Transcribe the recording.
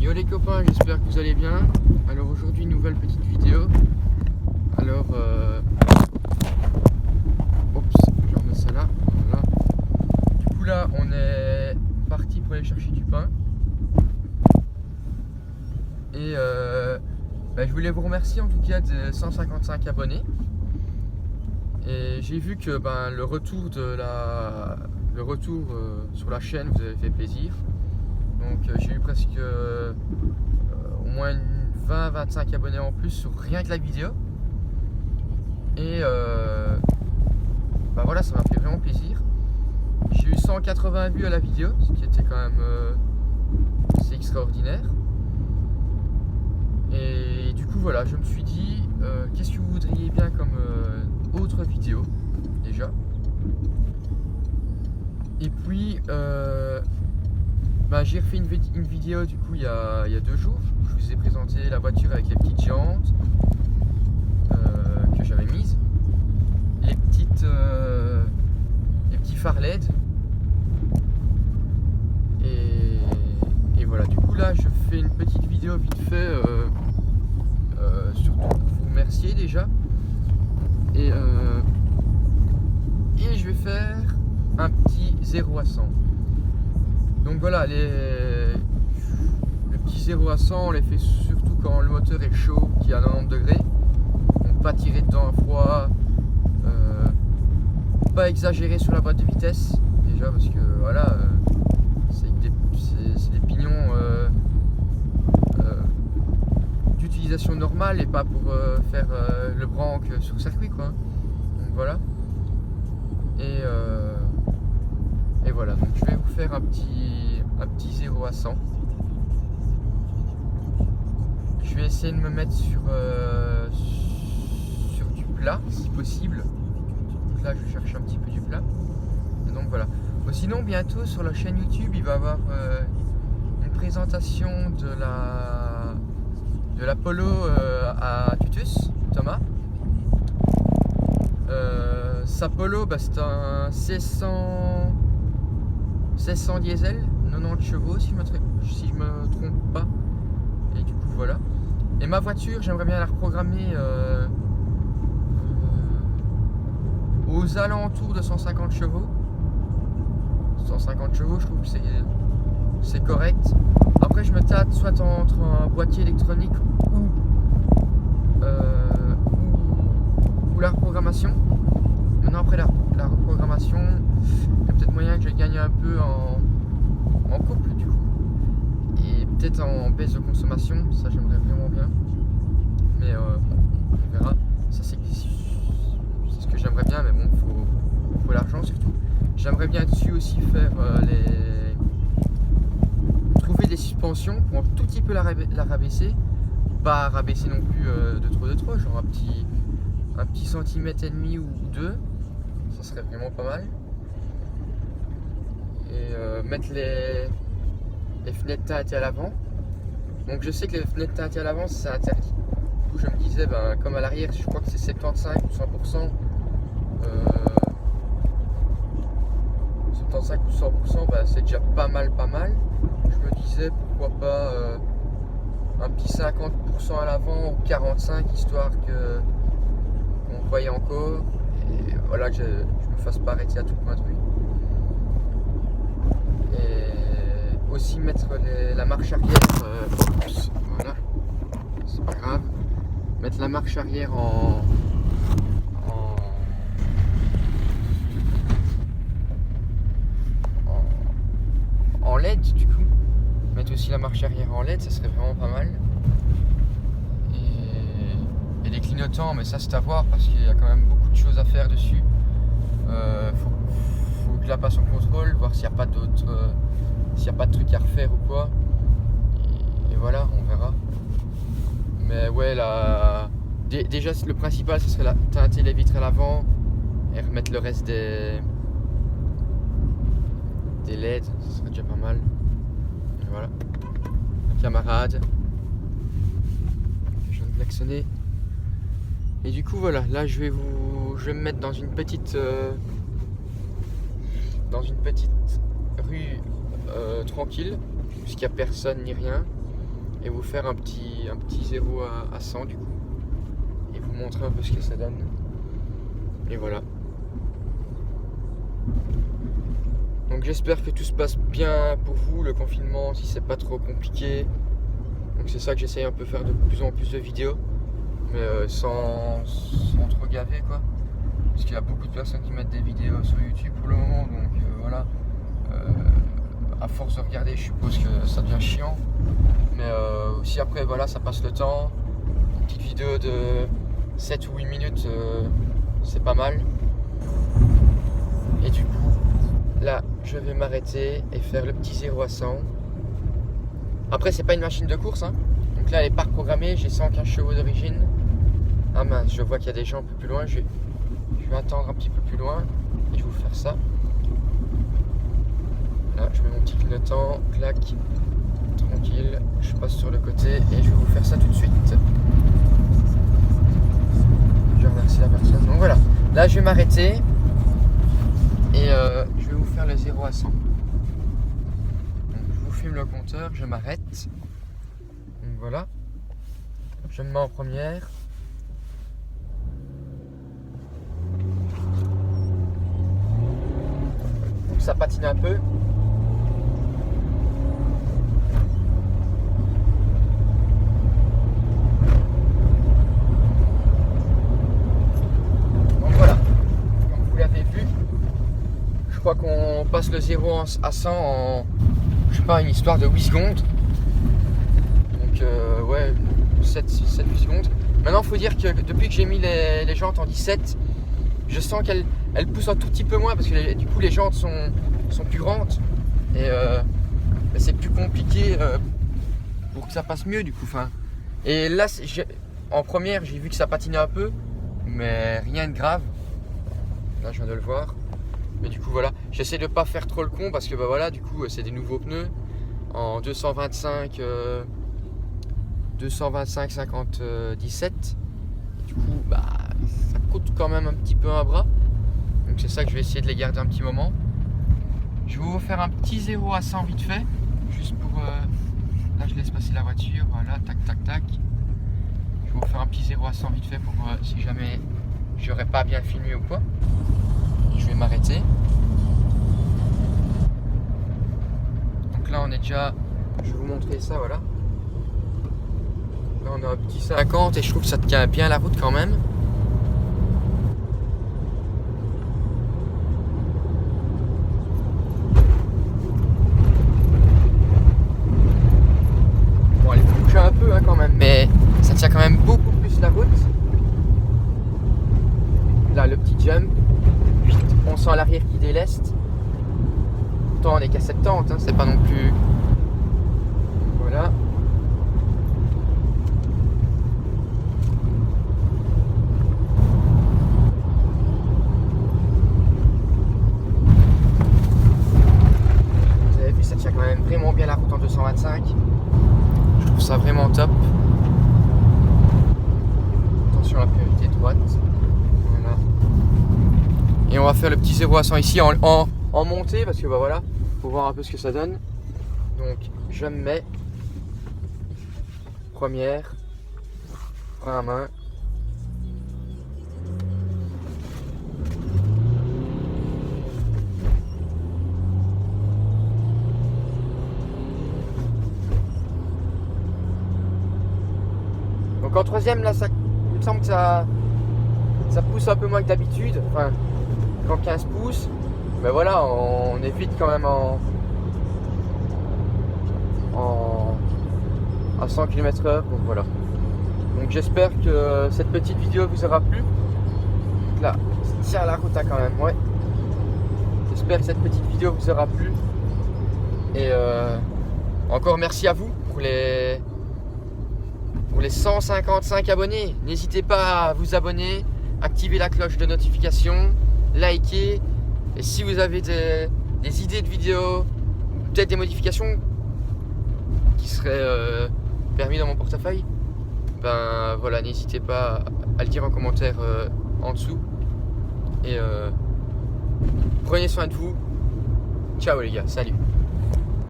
Yo les copains, j'espère que vous allez bien. Alors aujourd'hui, nouvelle petite vidéo. Alors, oups, je remets ça là. Voilà. Du coup là, on est parti pour aller chercher du pain. Et je voulais vous remercier en tout cas de 155 abonnés. Et j'ai vu que le retour sur la chaîne vous avait fait plaisir. Donc j'ai eu presque au moins 20-25 abonnés en plus sur rien que la vidéo. Et voilà, ça m'a fait vraiment plaisir. J'ai eu 180 vues à la vidéo, ce qui était quand même assez extraordinaire. Et du coup voilà, je me suis dit qu'est-ce que vous voudriez bien comme autre vidéo déjà. Et puis j'ai refait une vidéo du coup il y a 2 jours. Je vous ai présenté la voiture avec les petites jantes que j'avais mises, les petits phares LED. Et voilà, du coup là je fais une petite vidéo vite fait surtout pour vous remercier déjà. Et je vais faire un petit 0 à 100. Donc voilà, le petit 0 à 100 on les fait surtout quand le moteur est chaud, qui est à 90 degrés. Donc pas tirer dedans à froid, pas exagérer sur la boîte de vitesse déjà, parce que voilà, c'est des pignons d'utilisation normale et pas pour faire le branque sur circuit quoi. Donc voilà. Et voilà, donc je vais vous faire un petit 0 à 100. Je vais essayer de me mettre sur du plat si possible. Donc là je cherche un petit peu du plat. Et donc voilà. Bon, sinon bientôt sur la chaîne YouTube il va y avoir une présentation de la Polo à Tutus, Thomas. Sa Polo, c'est un 1600 diesel, 90 chevaux si je me trompe pas. Et du coup voilà. Et ma voiture, j'aimerais bien la reprogrammer aux alentours de 150 chevaux. 150 chevaux, je trouve que c'est correct. Après, je me tâte soit entre un boîtier électronique ou la reprogrammation. Maintenant, après la reprogrammation, il y a peut-être moyen que je gagne un peu en couple du coup. Et peut-être en baisse de consommation, ça j'aimerais vraiment bien. Mais on verra. Ça c'est ce que j'aimerais bien, mais bon, faut l'argent surtout. J'aimerais bien dessus aussi faire trouver des suspensions pour un tout petit peu la rabaisser. Pas rabaisser non plus de trop, genre un petit centimètre et demi ou 2. Ça serait vraiment pas mal. Et mettre les fenêtres teintées à l'avant. Donc je sais que les fenêtres teintées à l'avant c'est interdit. Du coup je me disais comme à l'arrière je crois que c'est 75 ou 100%. 75 ou 100% c'est déjà pas mal. Je me disais pourquoi pas un petit 50% à l'avant ou 45 histoire qu'on voyait encore. Et voilà, que je me fasse pas arrêter à tout point de rue. Et aussi mettre la marche arrière, voilà, c'est pas grave. Mettre la marche arrière en LED du coup. Mettre aussi la marche arrière en LED, ça serait vraiment pas mal. Et les clignotants, mais ça c'est à voir parce qu'il y a quand même beaucoup de choses à faire dessus. Faut que je la passe en contrôle, voir s'il n'y a pas de trucs à refaire ou quoi. Et voilà, on verra. Mais ouais, déjà le principal ce serait teinter les vitres à l'avant et remettre le reste des LED, ce serait déjà pas mal. Et voilà. Un camarade. Je viens de klaxonner. Et du coup voilà, là je vais me mettre dans une petite rue tranquille, puisqu'il n'y a personne ni rien. et vous faire un petit 0 à 100 du coup, et vous montrer un peu ce que ça donne. Et voilà. Donc j'espère que tout se passe bien pour vous, le confinement, si c'est pas trop compliqué. Donc c'est ça que j'essaye un peu de faire de plus en plus de vidéos, mais sans trop gaver quoi. Parce qu'il y a beaucoup de personnes qui mettent des vidéos sur YouTube pour le moment, donc voilà. À force de regarder, je suppose que ça devient chiant. Mais aussi après, voilà, ça passe le temps. Une petite vidéo de 7 ou 8 minutes, c'est pas mal. Et du coup, là, je vais m'arrêter et faire le petit 0 à 100. Après, c'est pas une machine de course, hein. Donc là, elle est pas reprogrammée, j'ai 115 chevaux d'origine. Ah mince, je vois qu'il y a des gens un peu plus loin. Je vais attendre un petit peu plus loin et je vais vous faire ça. Là, je mets mon petit clignotant, clac, tranquille, je passe sur le côté et je vais vous faire ça tout de suite. Je remercie la personne. Donc voilà, là je vais m'arrêter et je vais vous faire le 0 à 100. Donc, je vous filme le compteur, je m'arrête. Donc voilà, je me mets en première. Donc ça patine un peu. Je crois qu'on passe le 0 à 100 en, je sais pas, une histoire de 8 secondes. Donc ouais, 7-8 secondes. Maintenant, il faut dire que depuis que j'ai mis les jantes en 17, je sens qu'elles poussent un tout petit peu moins parce que du coup les jantes sont plus grandes. Et c'est plus compliqué pour que ça passe mieux du coup. Et là, en première, j'ai vu que ça patinait un peu, mais rien de grave. Là, je viens de le voir. Mais du coup voilà, j'essaie de pas faire trop le con parce que bah voilà, du coup c'est des nouveaux pneus en 225 50 17. Et du coup bah ça coûte quand même un petit peu un bras. Donc c'est ça que je vais essayer de les garder un petit moment. Je vais vous faire un petit 0 à 100 vite fait, juste pour là je laisse passer la voiture, voilà, tac tac tac. Je vais vous faire un petit 0 à 100 vite fait pour si jamais j'aurais pas bien filmé ou quoi. Je vais m'arrêter. Donc là on est déjà, je vais vous montrer ça, voilà. Là on a un petit 50 et je trouve que ça tient bien la route quand même. Bon, elle bouge un peu hein, quand même, mais ça tient quand même beaucoup plus la route. Là le petit jump. On sent l'arrière qui déleste. Pourtant on est qu'à 70, hein, c'est pas non plus. Voilà. Vous avez vu, ça tient quand même vraiment bien la route en 225. Je trouve ça vraiment top. Attention à la priorité droite. Voilà. Et on va faire le petit 0 à 100 ici en montée parce que bah voilà, faut voir un peu ce que ça donne. Donc je me mets première, frein à main. Donc en troisième là, il me semble que ça pousse un peu moins que d'habitude. Enfin, 15 pouces, mais voilà, on est vite quand même à 100 km/h, donc voilà. Donc j'espère que cette petite vidéo vous aura plu. Donc là, tiens la route hein, quand même, ouais. J'espère que cette petite vidéo vous aura plu. Et encore merci à vous pour les 155 abonnés. N'hésitez pas à vous abonner, activer la cloche de notification, liker, et si vous avez des idées de vidéos, peut-être des modifications qui seraient permis dans mon portefeuille, ben voilà, n'hésitez pas à le dire en commentaire en dessous. Et prenez soin de vous. Ciao les gars, salut.